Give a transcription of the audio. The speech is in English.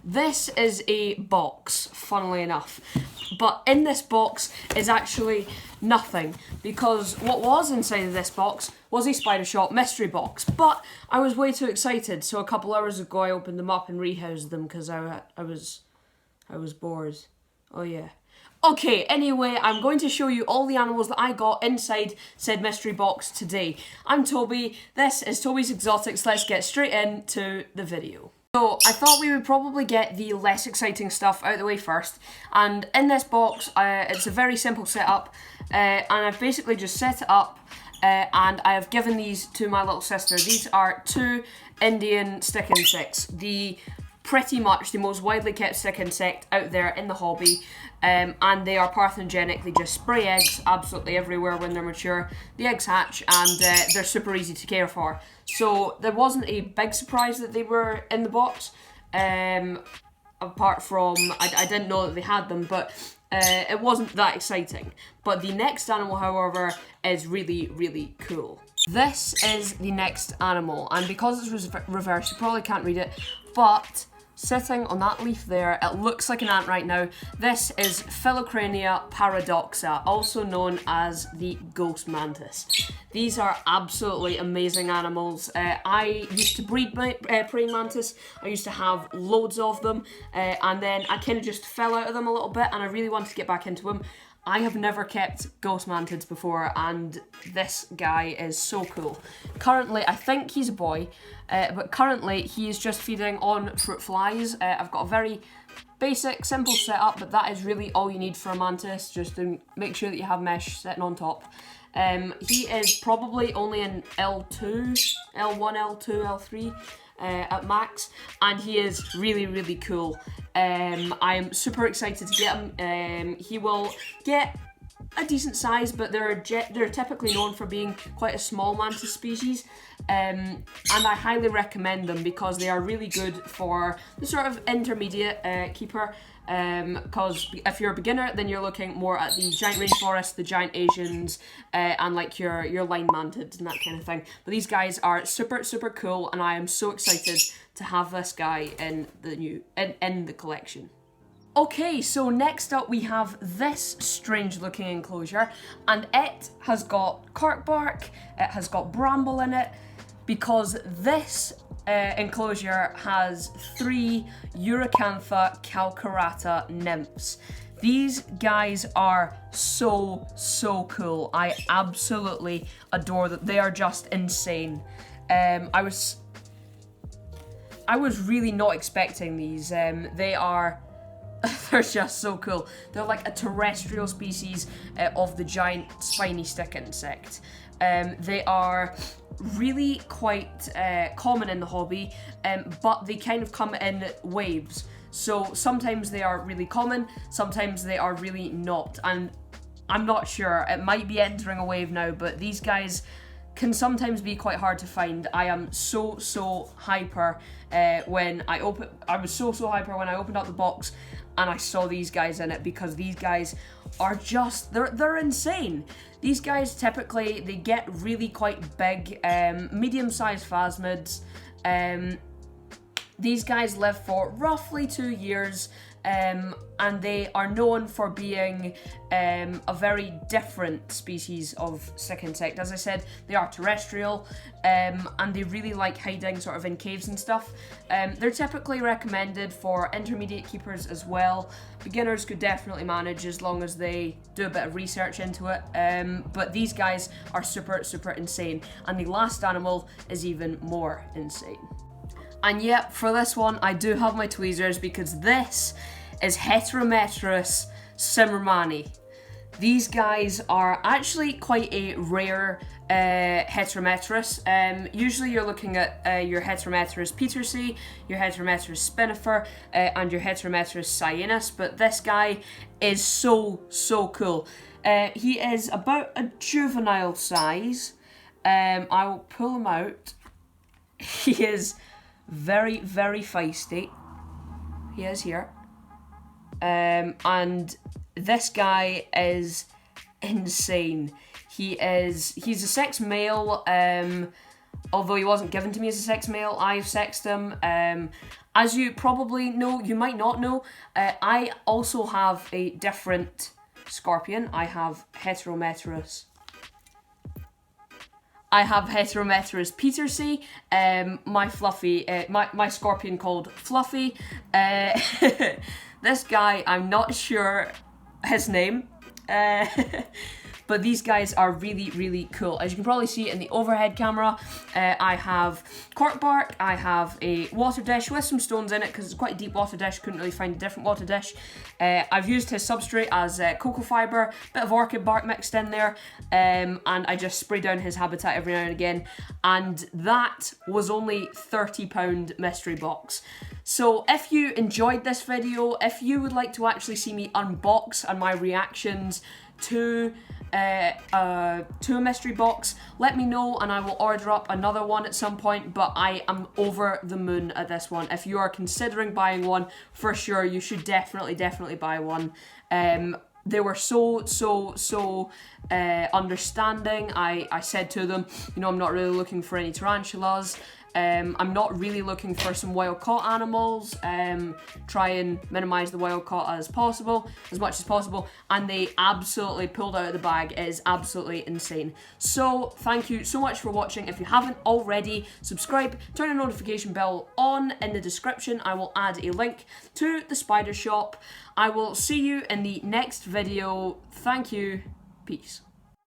This is a box, funnily enough. But in this box is actually nothing, because what was inside of this box was a Spider Shop mystery box. But I was way too excited, so a couple hours ago I opened them up and rehoused them because I was bored. Oh yeah. Okay, anyway, I'm going to show you all the animals that I got inside said mystery box today. I'm Toby, this is Toby's Exotics, let's get straight into the video. So, I thought we would probably get the less exciting stuff out of the way first, and in this box, it's a very simple setup, and I've basically just set it up, and I have given these to my little sister. These are two Indian stick insects, pretty much the most widely kept stick insect out there in the hobby, and they are parthenogenic. They just spray eggs absolutely everywhere when they're mature. The eggs hatch and they're super easy to care for. So there wasn't a big surprise that they were in the box, apart from I didn't know that they had them, but it wasn't that exciting. But the next animal, however, is really, really cool. This is the next animal, and because it's reversed, you probably can't read it, but sitting on that leaf there, it looks like an ant right now. This is Philocrania paradoxa, also known as the ghost mantis. These are absolutely amazing animals. I used to breed praying mantis. I used to have loads of them, and then I kind of just fell out of them a little bit, and I really wanted to get back into them. I have never kept ghost mantids before, and this guy is so cool. Currently, I think he's a boy, but currently he is just feeding on fruit flies. I've got a very basic, simple setup, but that is really all you need for a mantis, just to make sure that you have mesh sitting on top. He is probably only in L2, L1, L2, L3. At max, and he is really, really cool. I'm super excited to get him. He will get a decent size, but they're typically known for being quite a small mantis species, and I highly recommend them because they are really good for the sort of intermediate keeper. Because if you're a beginner, then you're looking more at the giant rainforests, the giant Asians, and like your line mantids and that kind of thing. But these guys are super, super cool, and I am so excited to have this guy in the collection. Okay, so next up we have this strange looking enclosure, and it has got cork bark, it has got bramble in it, because this enclosure has 3 Uracantha calcarata nymphs. These guys are so, so cool. I absolutely adore them. They are just insane. I was really not expecting these. They're just so cool. They're like a terrestrial species of the giant spiny stick insect. They are really quite common in the hobby, but they kind of come in waves. So sometimes they are really common, sometimes they are really not, and I'm not sure. It might be entering a wave now, but these guys can sometimes be quite hard to find. I am so hyper when I was so hyper when I opened up the box and I saw these guys in it, because these guys are just, they're insane. These guys typically, they get really quite big, medium-sized phasmids. These guys live for roughly 2 years, and they are known for being a very different species of stick insect. As I said, they are terrestrial, and they really like hiding sort of in caves and stuff. They're typically recommended for intermediate keepers as well. Beginners could definitely manage as long as they do a bit of research into it, but these guys are super, super insane. And the last animal is even more insane. And yep, for this one, I do have my tweezers, because this is Heterometrus cimmermani. These guys are actually quite a rare Heterometrus. Usually you're looking at your Heterometrus petersii, your Heterometrus spinifer, and your Heterometrus cyanus, but this guy is so cool. He is about a juvenile size. I will pull him out. He is very, very feisty. He is here. And this guy is insane. He's a sex male. although he wasn't given to me as a sex male, I've sexed him. As you probably know, you might not know, I also have a different scorpion. I have Heterometrus petersi, my fluffy, my scorpion called Fluffy. This guy, I'm not sure his name, but these guys are really, really cool. As you can probably see in the overhead camera, I have cork bark, I have a water dish with some stones in it because it's quite a deep water dish, couldn't really find a different water dish. I've used his substrate as cocoa fibre, bit of orchid bark mixed in there, and I just spray down his habitat every now and again, and that was only £30 mystery box. So if you enjoyed this video, if you would like to actually see me unbox and my reactions to a mystery box, let me know and I will order up another one at some point, but I am over the moon at this one. If you are considering buying one, for sure, you should definitely buy one. They were so understanding. I said to them, you know, I'm not really looking for any tarantulas. I'm not really looking for some wild caught animals. Try and minimize the wild caught as much as possible. And they absolutely pulled out of the bag. It is absolutely insane. So thank you so much for watching. If you haven't already, subscribe, turn the notification bell on. In the description, I will add a link to the spider shop. I will see you in the next video. Thank you. Peace.